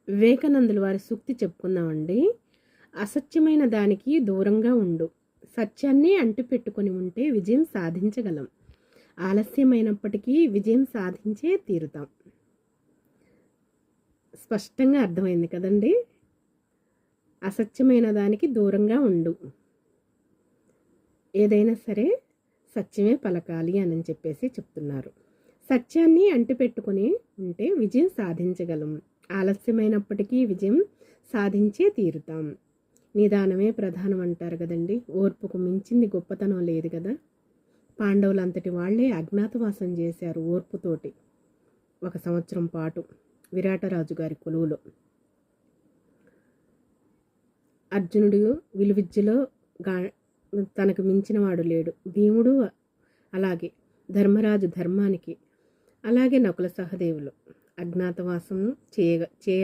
వివేకానందుల వారి సూక్తి చెప్పుకుందామండి. అసత్యమైన దానికి దూరంగా ఉండు, సత్యాన్ని అంటిపెట్టుకొని ఉంటే విజయం సాధించగలం. ఆలస్యమైనప్పటికీ విజయం సాధించే తీరుతాం. స్పష్టంగా అర్థమైంది కదండి. అసత్యమైన దానికి దూరంగా ఉండు, ఏదైనా సరే సత్యమే పలకాలి అని చెప్పేసి చెప్తున్నారు. సత్యాన్ని అంటిపెట్టుకొని ఉంటే విజయం సాధించగలం. ఆలస్యమైనప్పటికీ విజయం సాధించే తీరుతాం. నిదానమే ప్రధానం అంటారు కదండి. ఓర్పుకు మించింది గొప్పతనం లేదు కదా. పాండవులంతటి వాళ్లే అజ్ఞాతవాసం చేశారు ఓర్పుతోటి 1 సంవత్సరం పాటు విరాటరాజు గారి కొలువులో. అర్జునుడు విలువిద్యలో తనకు మించిన వాడు లేడు. భీముడు అలాగే, ధర్మరాజు ధర్మానికి, అలాగే నకుల సహదేవులు అజ్ఞాతవాసం చేయవలసి